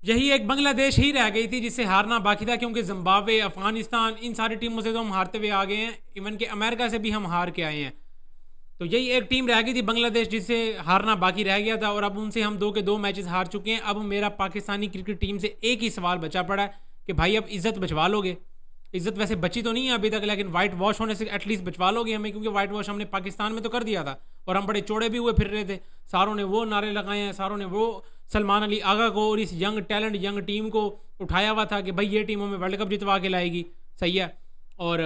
यही एक बांग्लादेश ही रह गई थी जिससे हारना बाकी था, क्योंकि जिम्बाब्वे, अफगानिस्तान, इन सारी टीमों से तो हम हारते हुए आ गए हैं। इवन के अमेरिका से भी हम हार के आए हैं। तो यही एक टीम रह गई थी बांग्लादेश जिससे हारना बाकी रह गया था, और अब उनसे हम 2 के 2 मैचेस हार चुके हैं। अब मेरा पाकिस्तानी क्रिकेट टीम से एक ही सवाल बचा पड़ा है कि भाई अब इज्जत बचवा लोगे। इज्जत वैसे बची तो नहीं है अभी तक, लेकिन वाइट वॉश होने से एटलीस्ट बचवा लोगे हमें, क्योंकि वाइट वॉश हमने पाकिस्तान में तो कर दिया था और हम बड़े चौड़े भी हुए फिर रहे थे। सारों ने वो नारे लगाए हैं, सारों ने वो सलमान अली आगा को और इस यंग टैलेंट यंग टीम को उठाया हुआ था कि भाई ये टीम हमें वर्ल्ड कप जितवा के लाएगी। सही है। और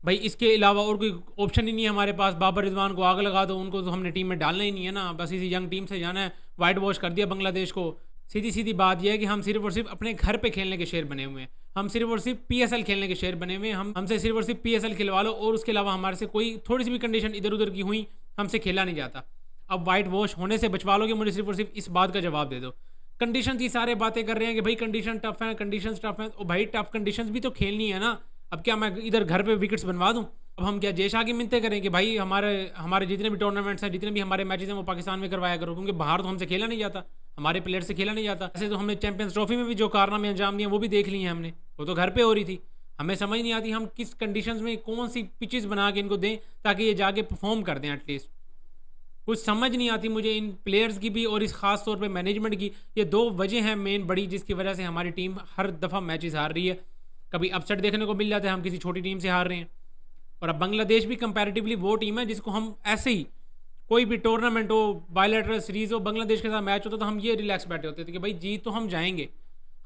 भाई इसके अलावा और कोई ऑप्शन ही नहीं है हमारे पास। बाबर रिजवान को आग लगा दो, उनको तो हमने टीम में डालना ही नहीं है ना, बस इसी यंग टीम से जाना है। वाइट वॉश कर दिया बांग्लादेश को। सीधी सीधी बात यह है कि हम सिर्फ और सिर्फ अपने घर पे खेलने के शेर बने हुए हैं। हम सिर्फ और सिर्फ पीएसएल खेलने के शेर बने हुए हैं। हमसे सिर्फ और सिर्फ पीएसएल खिलवा लो, और उसके अलावा हमारे से कोई थोड़ी सी भी कंडीशन इधर उधर की हुई हमसे खेला नहीं जाता। अब वाइट वॉश होने से बचवा लोगे, मुझे सिर्फ और सिर्फ इस बात का जवाब दे दो। कंडीशन की सारे बातें कर रहे हैं कि भाई कंडीशन टफ है, कंडीशन टफ है। और भाई टफ कंडीशन भी तो खेलनी है ना। अब क्या मैं इधर घर पे विकेट्स बनवा दूं? अब हम क्या जयशाह की मिन्नतें करें कि भाई हमारे हमारे जितने भी टूर्नामेंट्स हैं, जितने भी हमारे मैचेस हैं, वो पाकिस्तान में करवाया करो, क्योंकि बाहर तो हमसे खेला नहीं जाता, हमारे प्लेयर से खेला नहीं जाता। ऐसे तो हमने चैंपियंस ट्रॉफी में भी जो कारनामे अंजाम दिए वो भी देख लिए हैं हमने, वो तो घर पे हो रही थी। हमें समझ नहीं आती हम किस कंडीशंस में कौन सी पिचेस बना के इनको दें ताकि ये जाके परफॉर्म कर दें एटलीस्ट। कुछ समझ नहीं आती मुझे इन प्लेयर्स की भी और इस खास तौर पे मैनेजमेंट की। ये 2 वजह हैं मेन बड़ी, जिसकी वजह से हमारी टीम हर दफ़ा मैचेस हार रही है। कभी अपसेट देखने को मिल जाता है, हम किसी छोटी टीम से हार रहे हैं। और अब बांग्लादेश भी कंपैरेटिवली वो टीम है जिसको हम ऐसे ही कोई भी टूर्नामेंट हो, बायलैटरल सीरीज हो, बांग्लादेश के साथ मैच होता तो हम ये रिलैक्स बैठे होते थे कि भाई जीत तो हम जाएंगे।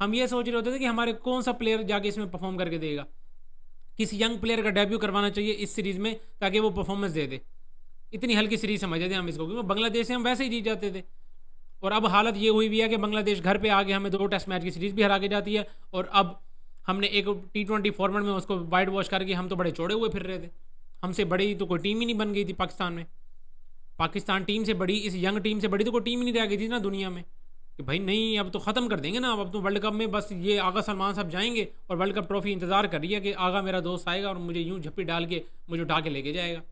हम ये सोच रहे होते थे कि हमारे कौन सा प्लेयर जाके इसमें परफॉर्म करके देगा, किस यंग प्लेयर का डेब्यू करवाना चाहिए इस सीरीज़ में ताकि वो परफॉर्मेंस दे दे। इतनी हल्की सीरीज समझते थे हम इसको, क्योंकि बांग्लादेश से हम वैसे ही जीत जाते थे। और अब हालत ये हुई भी है कि बांग्लादेश घर पे आके हमें 2 टेस्ट मैच की सीरीज भी हरा के जाती है, और अब हमने एक T20 फॉर्मेट में उसको वाइट वॉश करके हम तो बड़े चौड़े हुए फिर रहे थे। हमसे बड़ी तो कोई टीम ही नहीं बन गई थी पाकिस्तान में। पाकिस्तान टीम से बड़ी, इस यंग टीम से बड़ी तो कोई टीम ही नहीं रह गई थी ना दुनिया में, कि भाई नहीं अब तो ख़त्म कर देंगे ना, अब तो वर्ल्ड कप में बस ये आगा सलमान साहब जाएंगे और वर्ल्ड कप ट्रॉफी इंतज़ार कर रही है कि आगा मेरा दोस्त आएगा और मुझे यूं झप्पी डाल के मुझे उठा के लेके जाएगा।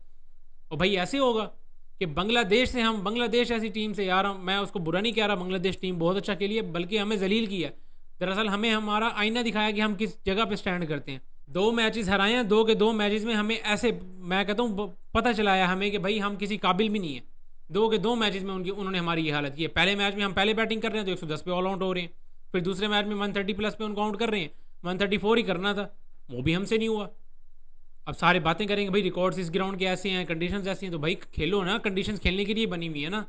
और भाई ऐसे होगा कि बांग्लादेश से हम, बांग्लादेश ऐसी टीम से यार, मैं उसको बुरा नहीं कह रहा, बांग्लादेश टीम बहुत अच्छा खेली है, बल्कि हमें जलील किया। दरअसल हमें हमारा आईना दिखाया कि हम किस जगह पे स्टैंड करते हैं। 2 मैचेस हराए हैं, 2 के 2 मैचेस में हमें ऐसे, मैं कहता हूँ पता चलाया हमें कि भाई हम किसी काबिल भी नहीं है। 2 के 2 मैचेस में उन्होंने हमारी ये हालत की है। पहले मैच में हम पहले बैटिंग कर रहे हैं तो 110 पे ऑल आउट हो रहे हैं, फिर दूसरे मैच में 130 प्लस पे उनको आउट कर रहे हैं। 134 ही करना था, वो भी हमसे नहीं हुआ। अब सारे बातें करेंगे भाई रिकॉर्ड्स इस ग्राउंड के ऐसे हैं, कंडीशंस ऐसी हैं, तो भाई खेलो ना, कंडीशंस खेलने के लिए बनी हुई है ना।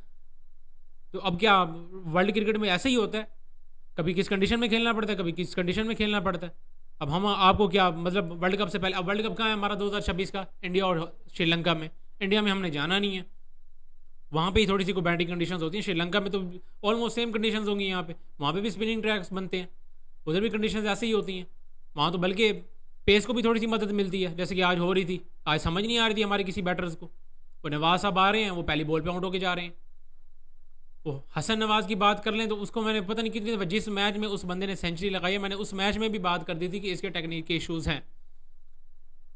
तो अब क्या वर्ल्ड क्रिकेट में ऐसे ही होता है, कभी किस कंडीशन में खेलना पड़ता है, कभी किस कंडीशन में खेलना पड़ता है। अब हम आपको क्या मतलब वर्ल्ड कप से पहले, अब वर्ल्ड कप कहाँ है हमारा 2026 का, इंडिया और श्रीलंका में। इंडिया में हमने जाना नहीं है, वहाँ पे ही थोड़ी सी को बैटिंग कंडीशंस होती हैं। श्रीलंका में तो ऑलमोस्ट सेम कंडीशंस होंगी यहाँ पे, वहाँ पे भी स्पिनिंग ट्रैक्स बनते हैं, उधर भी कंडीशंस ऐसे ही होती हैं। वहाँ तो बल्कि पेस को भी थोड़ी सी मदद मिलती है, जैसे कि आज हो रही थी। आज समझ नहीं आ रही थी हमारे किसी बैटर्स को, वो नवाज साहब आ रहे हैं, वो पहली बॉल पे आउट होके जा रहे हैं। वो हसन नवाज की बात कर लें तो उसको मैंने पता नहीं कितनी दफ़ा, जिस मैच में उस बंदे ने सेंचुरी लगाई है, मैंने उस मैच में भी बात कर दी थी कि इसके टेक्निक के इशूज़ हैं।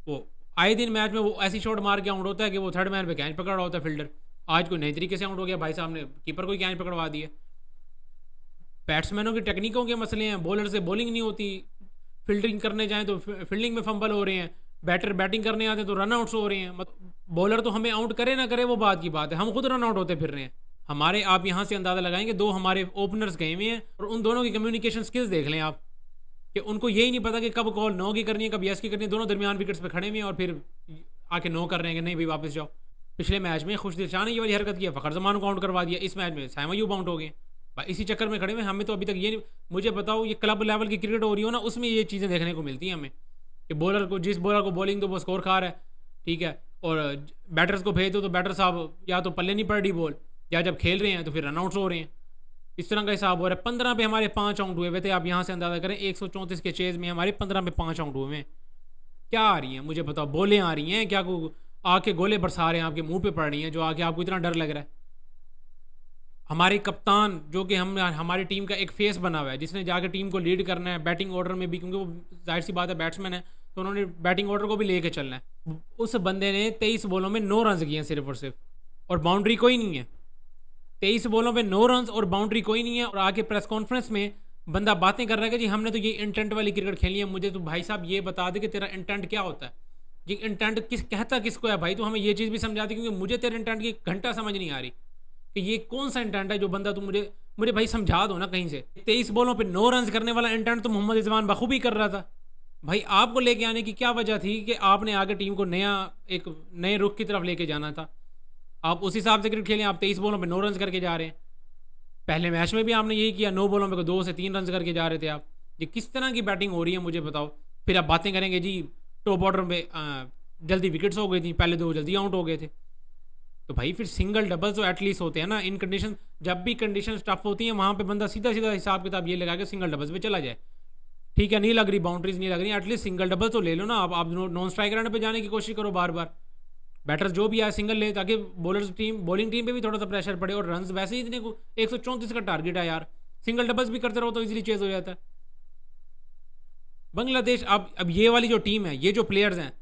वो आए दिन मैच में वो ऐसी शॉट मार के आउट होता है कि वो थर्ड मैन पे कैच पकड़ रहा होता है फील्डर। आज कोई नई तरीके से आउट हो गया, भाई साहब ने कीपर को ही कैच पकड़वा दिया। बैट्समैनों की टेक्निकों के मसले हैं, बॉलर से बॉलिंग नहीं होती, फील्डिंग करने जाएं तो फील्डिंग में फंबल हो रहे हैं, बैटर बैटिंग करने आते हैं तो रन आउट्स हो रहे हैं। बॉलर तो हमें आउट करे ना करे वो बात की बात है, हम खुद रन आउट होते फिर रहे हैं हमारे। आप यहाँ से अंदाज़ा लगाएंगे 2 हमारे ओपनर्स गए हुए हैं, और उन दोनों की कम्युनिकेशन स्किल्स देख लें आप, कि उनको यही नहीं पता कि कब कॉल नो की करनी है, कब यस की करनी है। दोनों दरमियान विकेट्स पे खड़े हुए हैं और फिर आके नो कर रहे हैं कि नहीं भाई वापस जाओ। पिछले मैच में खुशदिल शाह ने ये वाली हरकत किया, फ़खर जमान को आउट करवा दिया। इस मैच में साइमा यूब आउट हो गए, इसी चक्कर में खड़े हुए। हमें तो अभी तक ये, मुझे बताओ ये क्लब लेवल की क्रिकेट हो रही हो ना, उसमें ये चीज़ें देखने को मिलती हैं हमें, कि बॉलर को, जिस बॉलर को बॉलिंग दो वो स्कोर खा रहा है, ठीक है, और बैटर्स को भेज दो तो बैटर साहब या तो पल्ले नहीं पड़ रही बॉल, या जब खेल रहे हैं तो फिर रनआउट्स हो रहे हैं। इस तरह का हिसाब हो रहा है। 15 पे हमारे 5 आउट हुए हुए थे। आप यहाँ से अंदाज़ा करें 134 के चेज में हमारे 15 पे 5 आउट हुए हैं। क्या आ रही हैं मुझे बताओ, बॉलें आ रही हैं क्या, को आके गोले बरसा रहे हैं आपके मुंह पे पड़ रही हैं, जो आके आपको इतना डर लग रहा है। हमारे कप्तान जो कि हम हमारी टीम का एक फेस बना हुआ है, जिसने जाकर टीम को लीड करना है बैटिंग ऑर्डर में भी, क्योंकि वो जाहिर सी बात है बैट्समैन है, तो उन्होंने बैटिंग ऑर्डर को भी लेके चलना है। उस बंदे ने 23 बॉलों में 9 रन किए हैं सिर्फ और सिर्फ, और बाउंड्री कोई नहीं है। 23 बॉलों पे 9 रन और बाउंड्री कोई नहीं है, और आके प्रेस कॉन्फ्रेंस में बंदा बातें कर रहा है कि जी हमने तो ये इंटेंट वाली क्रिकेट खेली है, मुझे तो भाई साहब ये बता दे कि तेरा इंटेंट क्या होता है, ये इंटेंट किस कहता किसको है भाई, तो हमें ये चीज़ भी समझा दी, क्योंकि मुझे तेरे इंटेंट की घंटा समझ नहीं आ रही कि ये कौन सा इंटेंट है जो बंदा तू मुझे मुझे भाई समझा दो ना कहीं से। 23 बॉलों पे 9 रन करने वाला इंटेंट तो मोहम्मद रिजवान बखूबी कर रहा था। भाई आपको लेके आने की क्या वजह थी कि आपने आगे टीम को एक नए रुख की तरफ लेके जाना था। आप उस हिसाब से क्रिकेट खेलें, आप 23 बॉलों पे 9 रन करके जा रहे हैं। पहले मैच में भी आपने यही किया, 9 बॉलों पे 2 से 3 रन करके जा रहे थे आप। ये किस तरह की बैटिंग हो रही है मुझे बताओ। फिर आप बातें करेंगे जी टॉप ऑर्डर पे जल्दी विकेट्स हो गई थी, पहले 2 जल्दी आउट हो गए थे। तो भाई फिर सिंगल डबल तो एटलीस्ट होते हैं ना इन कंडीशन। जब भी कंडीशन टफ होती हैं वहाँ पे बंदा सीधा सीधा हिसाब किताब ये लगा के सिंगल डबल्स पे चला जाए। ठीक है, नहीं लग रही बाउंड्रीज, नहीं लग रही, एटलीस्ट सिंगल डबल तो ले लो ना। आप नॉन स्ट्राइक रन पे जाने की कोशिश करो बार बार। बैटर जो भी आए सिंगल ले, ताकि बॉलिंग टीम पे भी थोड़ा सा प्रेशर पड़े। और रन वैसे ही इतने को 134 का टारगेट है यार, सिंगल डबल्स भी करते रहो तो इजीली चेज हो जाता है। बांग्लादेश अब ये वाली जो टीम है, ये जो प्लेयर्स हैं,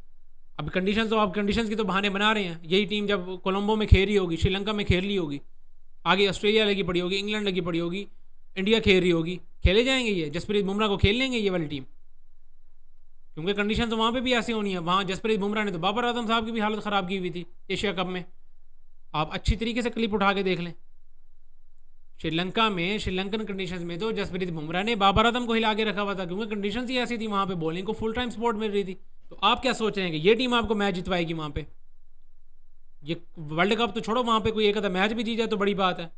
अब कंडीशन तो आप कंडीशंस की तो बहाने बना रहे हैं। यही टीम जब कोलंबो में खेल रही होगी, श्रीलंका में खेल रही होगी, आगे ऑस्ट्रेलिया लगी पड़ी होगी, इंग्लैंड लगी पड़ी होगी, इंडिया खेल रही होगी, खेले जाएंगे ये जसप्रीत बुमराह को खेल लेंगे ये वाली टीम, क्योंकि कंडीशन तो वहाँ पे भी ऐसी होनी है। वहाँ जसप्रीत बुमराह ने तो बाबर आजम साहब की भी हालत ख़राब की हुई थी एशिया कप में। आप अच्छी तरीके से क्लिप उठा के देख लें। श्रीलंका में श्रीलंकन कंडीशंस में तो जसप्रीत बुमराह ने बाबर आजम को हिला के रखा हुआ था, क्योंकि कंडीशंस ही ऐसी थी, वहाँ पे बॉलिंग को फुल टाइम सपोर्ट मिल रही थी। तो आप क्या सोच रहे हैं कि ये टीम आपको मैच जितवाएगी वहाँ पे? ये वर्ल्ड कप तो छोड़ो, वहाँ पे कोई एक आधा मैच भी जीत जाए तो बड़ी बात है।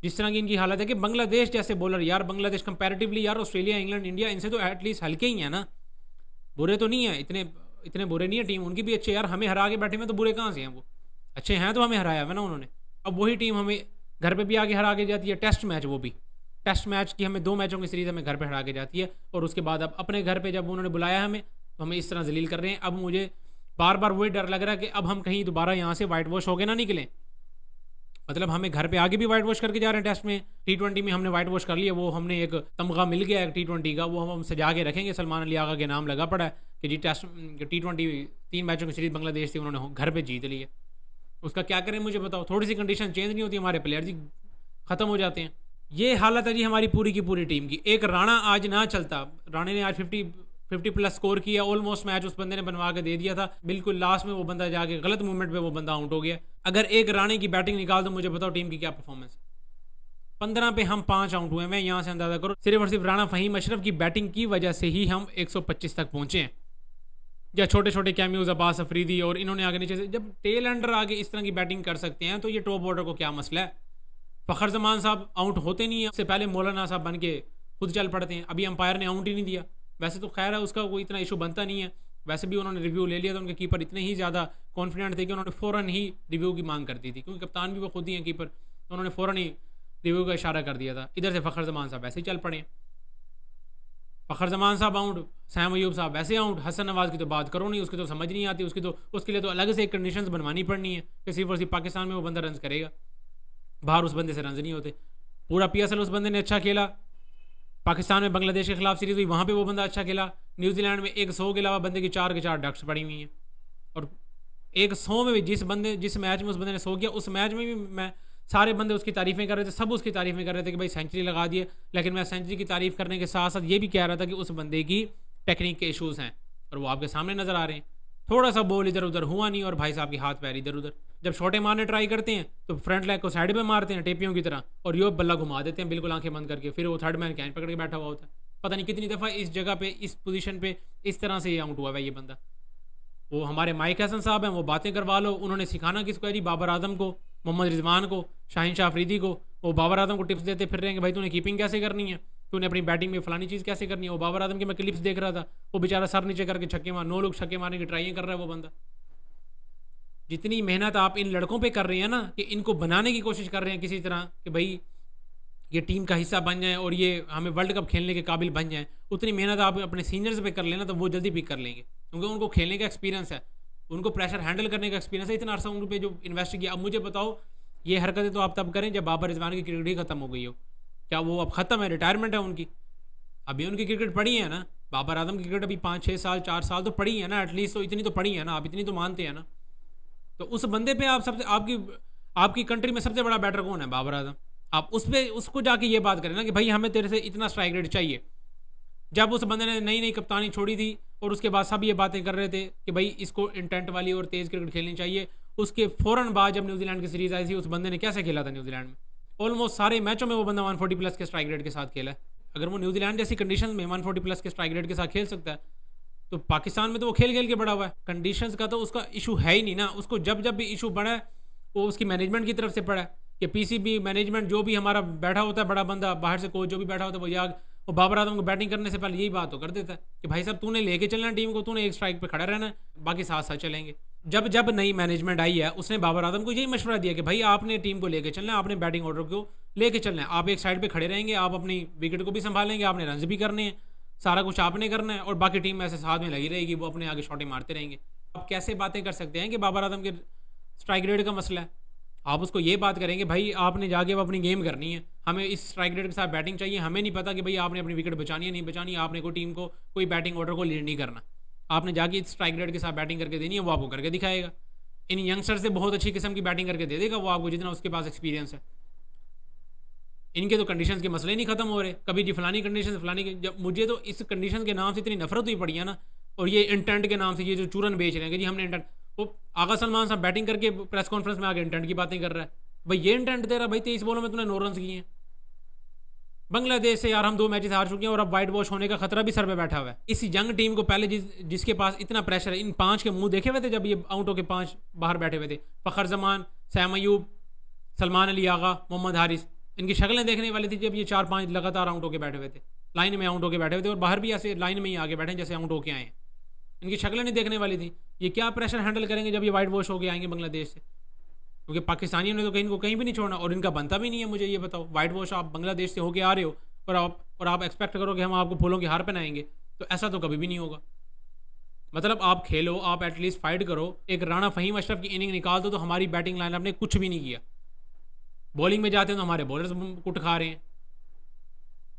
जिस तरह की इनकी हालत है कि बांग्लादेश जैसे बॉलर, यार बांग्लादेश कंपैरेटिवली यार ऑस्ट्रेलिया, इंग्लैंड, इंडिया, इनसे तो एटलीस्ट हल्के ही हैं ना, बुरे तो नहीं है, इतने बुरे नहीं है टीम उनकी भी अच्छे। यार हमें हरा के बैठे में तो बुरे कहाँ से हैं, वो अच्छे हैं तो हमें हराया है ना उन्होंने। अब वही टीम हमें घर पे भी आगे हरा के जाती है, टेस्ट मैच, वो भी टेस्ट मैच की हमें 2 मैचों की सीरीज हमें घर पे हरा के जाती है। और उसके बाद अब अपने घर पे जब उन्होंने बुलाया हमें तो हमें इस तरह जलील कर रहे हैं। अब मुझे बार बार वही डर लग रहा है कि अब हम कहीं दोबारा यहाँ से वाइट वॉश हो गए ना निकलें। मतलब हमें घर पे आगे भी वाइट वॉश करके जा रहे हैं टेस्ट में, T20 में हमने वाइट वॉश कर लिया, वो हमने एक तमगा मिल गया है T20 का, वो हम सजा के रखेंगे। सलमान अली आगा के नाम लगा पड़ा है कि जी टेस्ट T20 3 मैचों की सीरीज बांग्लादेश थी, उन्होंने घर पे जीत ली है। उसका क्या करें मुझे बताओ। थोड़ी सी कंडीशन चेंज नहीं होती, हमारे प्लेयर जी ख़त्म हो जाते हैं। ये हालत है जी हमारी पूरी की पूरी टीम की। एक राणा आज ना चलता, राणे ने आज 50 प्लस स्कोर किया, ऑलमोस्ट मैच उस बंदे ने बनवा के दे दिया था। बिल्कुल लास्ट में वो बंदा जाके गलत मूवमेंट पे वो बंदा आउट हो गया। अगर एक राणे की बैटिंग निकाल दो, मुझे बताओ टीम की क्या परफॉर्मेंस। 15 पे हम 5 आउट हुए हैं, यहाँ से अंदाजा करो सिर्फ और सिर्फ राणा फ़हीम अशरफ की बैटिंग की वजह से ही हम 125 तक पहुंचे हैं। या छोटे छोटे कैमियोज अब्बास अफरीदी और इन्होंने आगे नीचे से, जब टेल एंडर आगे इस तरह की बैटिंग कर सकते हैं तो ये टॉप ऑर्डर को क्या मसला है। फ़खर जमान साहब आउट होते नहीं है, उससे पहले मौलाना साहब बन के खुद चल पड़ते हैं। अभी अंपायर ने आउट ही नहीं दिया। वैसे तो खैर है, उसका कोई इतना इशू बनता नहीं है। वैसे भी उन्होंने रिव्यू ले लिया था, उनके कीपर इतने ही ज़्यादा कॉन्फिडेंट थे कि उन्होंने फ़ौरन ही रिव्यू की मांग कर दी थी, क्योंकि कप्तान भी वो खुद ही हैं कीपर, तो उन्होंने फ़ौरन ही रिव्यू का इशारा कर दिया था। इधर से फ़खर जमान साहब वैसे ही चल पड़े। फ़खर जमान साहब आउट, सैम अयूब साहब वैसे आउट, हसन नवाज़ की तो बात करो नहीं, उसकी तो समझ नहीं आती, उसके लिए तो अलग से एक कंडीशंस बनवानी पड़नी है कि सिर्फ और सिर्फ पाकिस्तान में वो बंदा रन करेगा, बाहर उस बंदे से रन नहीं होते। पूरा PSL उस बंदे ने अच्छा खेला। पाकिस्तान में बांग्लादेश के खिलाफ सीरीज हुई, वहाँ पे वो बंदा अच्छा खेला। न्यूजीलैंड में 100 के अलावा बंदे की 4 के 4 डक्स पड़ी हुई हैं। और 100 में भी जिस मैच में उस बंदे ने 100 किया, उस मैच में भी मैं सारे बंदे उसकी तारीफ़ें कर रहे थे, सब उसकी तारीफ़ें कर रहे थे कि भाई सेंचुरी लगा दिए। लेकिन मैं सेंचुरी की तारीफ़ करने के साथ साथ ये भी कह रहा था कि उस बंदे की टेक्निक के इशूज़ हैं, और वो आपके सामने नज़र आ रहे हैं। थोड़ा सा बॉल इधर उधर हुआ नहीं और भाई साहब के हाथ पैर इधर उधर। जब छोटे मारने ट्राई करते हैं तो फ्रंट लेग को साइड पे मारते हैं टेपियों की तरह, और यो बल्ला घुमा देते हैं बिल्कुल आंखें बंद करके। फिर वो थर्ड मैन कैन पकड़ के बैठा हुआ होता है। पता नहीं कितनी दफ़ा इस जगह पे, इस पोजीशन पे इस तरह से ये आउट हुआ है ये बंदा। वो हमारे माइक हसन साहब हैं, वो बातें करवा लो। उन्होंने सिखाना किसको है जी? बाबर आजम को, मोहम्मद रिजवान को, शाहीन शाह अफरीदी को। वो बाबर आजम को टिप्स देते फिर रहे हैं कि भाई तूने कीपिंग कैसे करनी है, तूने अपनी बैटिंग में फलानी चीज़ कैसे करनी है। वो बाबर आजम के मैं क्लिप्स देख रहा था, वो बेचारा सर नीचे करके छक्के मार 9 लोग छक्के मारने की ट्राइयाँ कर रहा है वो बंदा। जितनी मेहनत आप इन लड़कों पे कर रहे हैं ना, कि इनको बनाने की कोशिश कर रहे हैं किसी तरह कि भाई ये टीम का हिस्सा बन जाए और ये हमें वर्ल्ड कप खेलने के काबिल बन जाए, उतनी मेहनत आप अपने सीनियर्स पे कर लेना तो वो जल्दी पिक कर लेंगे, क्योंकि उनको खेलने का एक्सपीरियंस है, उनको प्रेशर हैंडल करने का एक्सपीरियंस है। इतना अरसा उन पे जो इन्वेस्ट किया। अब मुझे बताओ, ये हरकतें तो आप तब करें जब बाबर रिजवान की क्रिकेट ही खत्म हो गई हो। क्या वो अब ख़त्म है, रिटायरमेंट है उनकी? अभी उनकी क्रिकेट पड़ी है ना। बाबर आजम की क्रिकेट अभी 5-6 साल 4 साल तो पड़ी है ना, एटलीस्ट तो इतनी तो पड़ी है ना, आप इतनी तो मानते हैं ना। तो उस बंदे पे आप सबसे आपकी कंट्री में सबसे बड़ा बैटर कौन है? बाबर आजम। आप उस पर उसको जाके ये बात करें ना कि भाई हमें तेरे से इतना स्ट्राइक रेट चाहिए। जब उस बंदे ने नई नई कप्तानी छोड़ी थी और उसके बाद सब ये बातें कर रहे थे कि भाई इसको इंटेंट वाली और तेज़ क्रिकेट खेलनी चाहिए, उसके फ़ौरन बाद जब न्यूजीलैंड की सीरीज़ आई थी उस बंदे ने कैसे खेला था न्यूजीलैंड में, ऑलमोस्ट सारे मैचों में वो बंदा 140 प्लस के स्ट्राइक रेट के साथ खेला है। अगर वो न्यूजीलैंड जैसी कंडीशन में 140 प्लस के स्ट्राइक रेट के साथ खेल सकता है तो पाकिस्तान में तो वो खेल खेल के बड़ा हुआ है। कंडीशंस का तो उसका इशू है ही नहीं ना, उसको जब जब भी इशू पड़ा है वो उसकी मैनेजमेंट की तरफ से पड़ा है कि पीसीबी मैनेजमेंट जो भी हमारा बैठा होता है बड़ा बंदा बाहर से कोच जो भी बैठा होता है वो याद वो बाबर आजम को बैटिंग करने से पहले यही बात तो कर देता है कि भाई साहब तूने लेके चलना है टीम को, तूने एक स्ट्राइक पे खड़ा रहना है, बाकी साथ साथ चलेंगे। जब जब नई मैनेजमेंट आई है उसने बाबर आजम को यही मशवरा दिया कि भाई आपने टीम को लेके चलना है, आपने बैटिंग ऑर्डर को लेके चलना है, आप एक साइड पे खड़े रहेंगे, आप अपनी विकेट को भी संभालेंगे, आपने रन भी करने हैं, सारा कुछ आपने करना है और बाकी टीम ऐसे साथ में लगी रहेगी, वो अपने आगे शॉटें मारते रहेंगे। आप कैसे बातें कर सकते हैं कि बाबर आजम के स्ट्राइक रेट का मसला है? आप उसको ये बात करेंगे भाई आपने जाके अब अपनी गेम करनी है, हमें इस स्ट्राइक रेट के साथ बैटिंग चाहिए, हमें नहीं पता कि भाई आपने अपनी विकेट बचानी है नहीं बचानी, आपने कोई टीम को कोई बैटिंग ऑर्डर को लीड नहीं करना, आपने जाके इस स्ट्राइक रेट के साथ बैटिंग करके देनी है, वो आपको करके दिखाएगा। इन यंगस्टर से बहुत अच्छी किस्म की बैटिंग करके दे देगा वो आपको, जितना उसके पास एक्सपीरियंस है। इनके तो कंडीशंस के मसले नहीं खत्म हो रहे, कभी जी फलानी कंडीशन फलानी के, जब मुझे तो इस कंडीशन के नाम से इतनी नफरत हुई पड़ी है ना, और ये इंटेंट के नाम से ये जो चूरन बेच रहे हैं कि जी हमने इंटेंट, वो आगा सलमान साहब बैटिंग करके प्रेस कॉन्फ्रेंस में आगे इंटेंट की बातें कर रहा है। भाई ये इंटेंट दे रहा भाई 23 बॉलों में तूने 9 रन किए हैं बांग्लादेश से यार, हम 2 मैचेस हार चुके हैं और अब वाइट वॉश होने का खतरा भी सर पे बैठा हुआ है। इस यंग टीम को पहले जिसके पास इतना प्रेशर है, इन 5 के मुंह देखे हुए थे जब ये आउट होके 5 बाहर बैठे हुए थे, फ़खर जमान, सैम अयूब, सलमान अली आगा, मोहम्मद हारिस, इनकी शक्लें देखने वाली थी जब ये 4-5 लगातार आउट होके बैठे हुए थे, लाइन में आउट होके बैठे हुए थे और बाहर भी ऐसे लाइन में ही आगे बैठे जैसे आउट होके आए हैं, इनकी शक्लें नहीं देखने वाली थी। ये क्या प्रेशर हैंडल करेंगे जब ये वाइट वॉश होके आएंगे बांग्लादेश से, क्योंकि पाकिस्तानियों ने तो कहीं को कहीं भी नहीं छोड़ना और इनका बनता भी नहीं है। मुझे ये बताओ, वाइट वॉश आप बांग्लादेश से होके आ रहे हो और आप एक्सपेक्ट करो कि हम आपको फूलों की हार पहनाएंगे, तो ऐसा तो कभी भी नहीं होगा। मतलब आप खेलो, आप एटलीस्ट फाइट करो, एक राणा फ़हीम अशरफ की इनिंग निकाल दो तो हमारी बैटिंग लाइनअप ने कुछ भी नहीं किया, बॉलिंग में जाते हैं तो हमारे बॉलर्स कुट खा रहे हैं।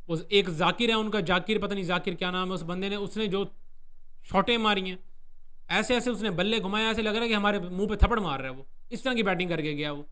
उस एक जाकिर है उनका, जाकिर पता नहीं जाकिर क्या नाम है उस बंदे ने, उसने जो शॉटें मारी हैं ऐसे ऐसे उसने बल्ले घुमाया, ऐसे लग रहा है कि हमारे मुंह पे थप्पड़ मार रहा है वो, इस तरह की बैटिंग करके गया वो।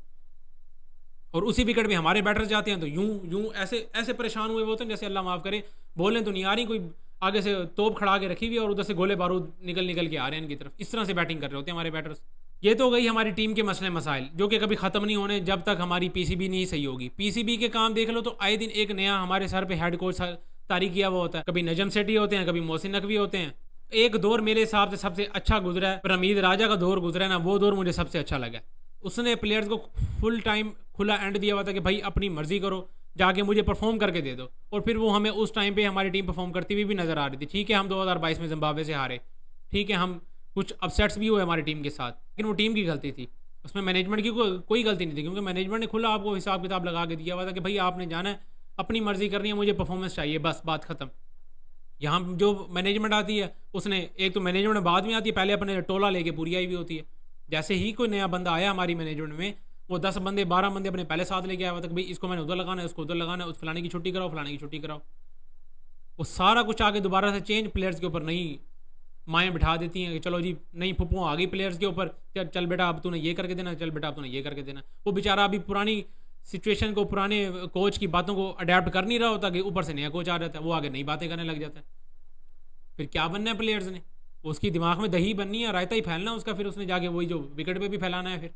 और उसी विकेट पे हमारे बैटर्स जाते हैं तो यूं यूं ऐसे ऐसे परेशान हुए वो होते हैं जैसे अल्लाह माफ़ करे, बोलें तो नहीं आ रही, कोई आगे से तोप खड़ा के रखी हुई और उधर से गोले बारूद निकल निकल के आ रहे हैं इनकी तरफ, इस तरह से बैटिंग कर रहे होते हैं हमारे बैटर्स। ये तो हो गई हमारी टीम के मसले मसाइल जो कि कभी ख़त्म नहीं होने जब तक हमारी पीसीबी नहीं सही होगी। पीसीबी के काम देख लो तो आए दिन एक नया हमारे सर पे हेड कोच तारीख किया हुआ होता है, कभी नजम सेठी होते हैं, कभी मोहसिन नकवी होते हैं। एक दौर मेरे हिसाब से सबसे अच्छा गुजरा है, रमीद राजा का दौर गुजरा है ना, वो दौर मुझे सबसे अच्छा लगा। उसने प्लेयर्स को फुल टाइम खुला एंड दिया हुआ था कि भाई अपनी मर्जी करो, जाके मुझे परफॉर्म करके दे दो, और फिर वो हमें उस टाइम पे हमारी टीम परफॉर्म करती हुई भी नज़र आ रही थी। ठीक है हम 2022 में जिम्बाब्वे से हारे, ठीक है हम कुछ अपसेट्स भी हुए हमारी टीम के साथ, लेकिन वो टीम की गलती थी, उसमें मैनेजमेंट की कोई गलती नहीं थी, क्योंकि मैनेजमेंट ने खुला आपको हिसाब किताब लगा के दिया हुआ था कि भाई आपने जाना है, अपनी मर्जी करनी है, मुझे परफॉर्मेंस चाहिए, बस बात ख़त्म। यहाँ जो मैनेजमेंट आती है उसने, एक तो मैनेजमेंट बाद में आती है, पहले अपने टोला लेके पूरी आई हुई होती है। जैसे ही कोई नया बंदा आया हमारी मैनेजमेंट में, वो 10 बंदे 12 बंदे अपने पहले साथ लेके आया हुआ था कि भाई इसको मैंने उधर लगाना है, उसको उधर लगाना है, उस फलाने की छुट्टी कराओ, फलाने की छुट्टी कराओ। वो सारा कुछ आगे दोबारा से चेंज, प्लेयर्स के ऊपर नई माएँ बिठा देती हैं कि चलो जी नई फुप्पू आ गई प्लेयर्स के ऊपर, चल बेटा अब तूने ये करके देना, चल बेटा अब तूने ये करके देना। वो बेचारा अभी पुरानी सिचुएशन को, पुराने कोच की बातों को अडेप्ट कर नहीं रहा होता कि ऊपर से नया कोच आ जाता है, वो आगे नई बातें करने लग जाता है। फिर क्या बनना है प्लेयर्स ने, उसकी दिमाग में दही बननी है, रायता ही फैलना उसका, फिर उसने जाके वही जो विकेट पे भी फैलाना है। फिर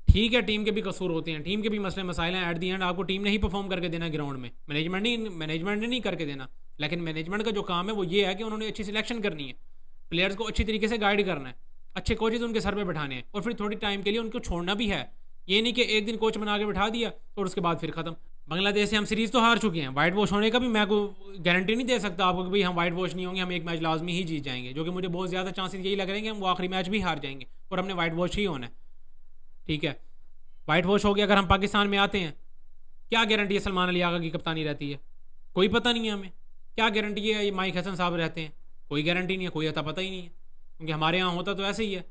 ठीक है टीम के भी कसूर होते हैं, टीम के भी मसले मसाइल हैं, एट दी एंड आपको टीम ने ही परफॉर्म करके देना ग्राउंड में, मैनेजमेंट ने नहीं करके देना। लेकिन मैनेजमेंट का जो काम है वो ये है कि उन्होंने अच्छी सिलेक्शन करनी है, प्लेयर्स को अच्छी तरीके से गाइड करना है, अच्छे कोचेज उनके सर पे बैठाने हैं, और फिर थोड़ी टाइम के लिए उनको छोड़ना भी है। ये नहीं कि एक दिन कोच बना के बिठा दिया और उसके बाद फिर ख़त्म। बांग्लादेश से हम सीरीज़ तो हार चुके हैं, वाइट वॉश होने का भी मैं को गारंटी नहीं दे सकता आपको कि भाई हम वाइट वॉश नहीं होंगे, हम एक मैच लाजमी ही जीत जाएंगे, जो कि मुझे बहुत ज़्यादा चांसेस यही लग रहे हैं कि हम वो आखिरी मैच भी हार जाएंगे और हमने वाइट वॉश ही होना है। ठीक है वाइट वॉश हो गया, अगर हम पाकिस्तान में आते हैं क्या गारंटी है सलमान अली आगा की कप्तानी रहती है, कोई पता नहीं है हमें। क्या गारंटी है ये माइक हसन साहब रहते हैं, कोई गारंटी नहीं है, कोई अता पता ही नहीं है, क्योंकि हमारे यहाँ होता तो ऐसे ही है।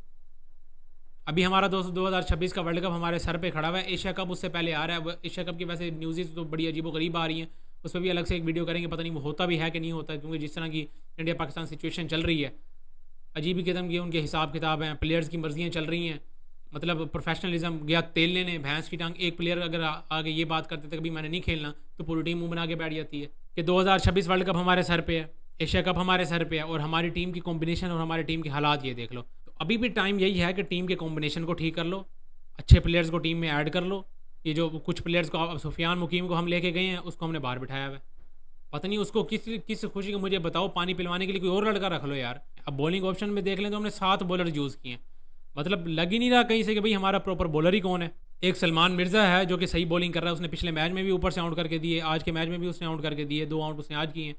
अभी हमारा 2026 का वर्ल्ड कप हमारे सर पे खड़ा हुआ है, एशिया कप उससे पहले आ रहा है। एशिया कप की वैसे न्यूज़ तो बड़ी अजीबो गरीब आ रही हैं, उस पर भी अलग से एक वीडियो करेंगे, पता नहीं वो होता भी है कि नहीं होता, क्योंकि जिस तरह की इंडिया पाकिस्तान सिचुएशन चल रही है, अजीब ही किस्म की उनके हिसाब किताब हैं, प्लेयर्स की मर्जियाँ चल रही हैं, मतलब प्रोफेशनलिज्म गया तेल लेने भैंस की टांग। एक प्लेयर अगर आगे ये बात करते थे कभी मैंने नहीं खेलना, तो पूरी टीम मुंह बना के बैठ जाती है कि 2026 वर्ल्ड कप हमारे सर पे है, एशिया कप हमारे सर पे है, और हमारी टीम की कॉम्बिनेशन और हमारी टीम के हालात ये देख लो। तो अभी भी टाइम यही है कि टीम के कॉम्बिनेशन को ठीक कर लो, अच्छे प्लेयर्स को टीम में ऐड कर लो। ये जो कुछ प्लेयर्स को अब सुफियान मुकीम को हम लेके गए हैं, उसको हमने बाहर बिठाया हुआ है, पता नहीं उसको किस किस खुशी का, मुझे बताओ, पानी पिलवाने के लिए कोई और लड़का रख लो यार। अब बॉलिंग ऑप्शन में देख लें तो हमने 7 बॉलर यूज़ किए हैं, मतलब लग ही नहीं रहा कहीं से कि भाई हमारा प्रॉपर बॉलर ही कौन है। एक सलमान मिर्ज़ा है जो कि सही बॉलिंग कर रहा है, उसने पिछले मैच में भी ऊपर से आउट करके दिए, आज के मैच में भी उसने आउट करके दिए, 2 आउट उसने आज किए हैं,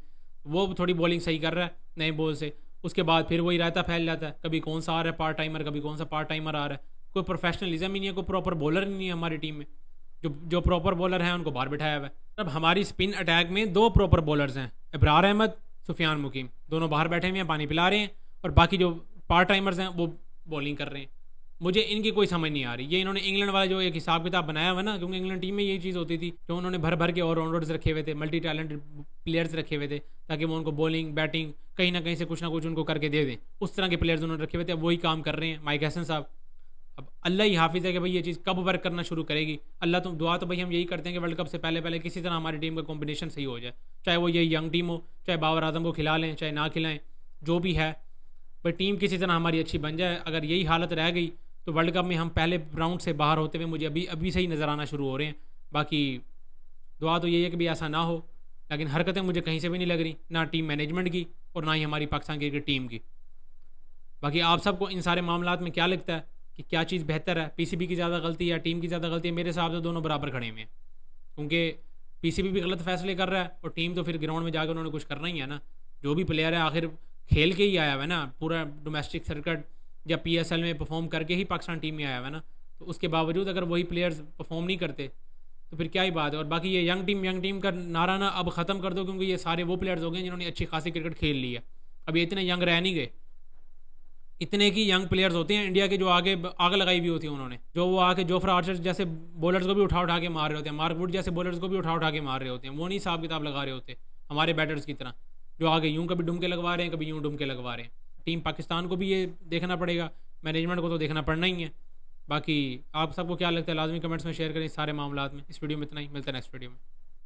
वो थोड़ी बॉलिंग सही कर रहा है नए बॉल से। उसके बाद फिर वही रायता फैल जाता है, कभी कौन सा आ रहा है पार्ट टाइमर, कभी कौन सा पार्ट टाइमर आ रहा है, कोई प्रोफेशनलिज्म ही नहीं है, कोई प्रॉपर बॉलर ही नहीं है हमारी टीम में। जो प्रॉपर बॉलर हैं उनको बाहर बिठाया हुआ है। अब हमारी स्पिन अटैक में 2 प्रॉपर बॉलर्स हैं, इब्रार अहमद, सुफियान मुकीम, दोनों बाहर बैठे हुए हैं, पानी पिला रहे हैं, और बाकी जो पार्ट टाइमर्स हैं वो बॉलिंग कर रहे हैं। मुझे इनकी कोई समझ नहीं आ रही। ये इन्होंने इंग्लैंड वाला जो एक हिसाब किताब बनाया हुआ ना, क्योंकि इंग्लैंड टीम में यही चीज़ होती थी, जो उन्होंने भर भर के ऑलराउंडर्स रखे हुए थे, मल्टी टैलेंटेड प्लेयर्स रखे हुए थे, ताकि वो उनको बॉलिंग बैटिंग कहीं ना कहीं से कुछ ना कुछ उनको करके दे दें। उस तरह के प्लेयर्स उन्होंने रखे हुए थे, अब वही काम कर रहे हैं माइक हसन साहब। अब अल्लाह ही हाफिज़ है कि भाई ये चीज़ कब वर्क करना शुरू करेगी। अल्लाह तो दुआ तो भाई हम यही करते हैं कि वर्ल्ड कप से पहले पहले किसी तरह हमारी टीम का कॉम्बिनेशन सही हो जाए, चाहे वो ये यंग टीम हो, चाहे बाबर आजम को खिला लें चाहे ना खिलाएं, जो भी है, भाई टीम किसी तरह हमारी अच्छी बन जाए। अगर यही हालत रह गई तो वर्ल्ड कप में हम पहले राउंड से बाहर होते हुए मुझे अभी से ही नज़र आना शुरू हो रहे हैं। बाकी दुआ तो यही है कि भी ऐसा ना हो, लेकिन हरकतें मुझे कहीं से भी नहीं लग रही, ना टीम मैनेजमेंट की और ना ही हमारी पाकिस्तान क्रिकेट टीम की। बाकी आप सबको इन सारे मामलात में क्या लगता है कि क्या चीज़ बेहतर है, पीसीबी की ज़्यादा गलती है या टीम की ज़्यादा गलती है? मेरे हिसाब से दोनों बराबर खड़े हुए हैं, क्योंकि पीसीबी भी गलत फैसले कर रहा है और टीम तो फिर ग्राउंड में जाकर उन्होंने कुछ करना ही है ना। जो भी प्लेयर है आखिर खेल के ही आया हुआ है ना, पूरा डोमेस्टिक सर्किट या पीएसएल में परफॉर्म करके ही पाकिस्तान टीम में आया हुआ है ना, तो उसके बावजूद अगर वही प्लेयर्स परफॉर्म नहीं करते तो फिर क्या ही बात है। और बाकी ये यंग टीम का नारा ना अब ख़त्म कर दो, क्योंकि ये सारे वो प्लेयर्स हो गए जिन्होंने अच्छी खासी क्रिकेट खेल ली है। अब ये इतने यंग रह नहीं गए, इतने की यंग प्लेयर्स होते हैं इंडिया के जो आगे आग लगाई हुई होती है उन्होंने, जो वो आके जोफ्रा आर्चर जैसे बॉलर्स को भी उठा उठा के मार रहे होते हैं, मार्क वुड जैसे बॉलर्स को भी उठा उठा के मार रहे होते हैं, वो नहीं हिसाब किताब लगा रहे होते हमारे बैटर्स की तरह, जो आगे यूं कभी डुमके लगवा रहे हैं कभी यूं डुमके लगवा रहे हैं। टीम पाकिस्तान को भी ये देखना पड़ेगा, मैनेजमेंट को तो देखना पड़ना ही है। बाकी आप सबको क्या लगता है लाजमी कमेंट्स में शेयर करें इस सारे मामलात में। इस वीडियो में इतना ही, मिलता है नेक्स्ट वीडियो में।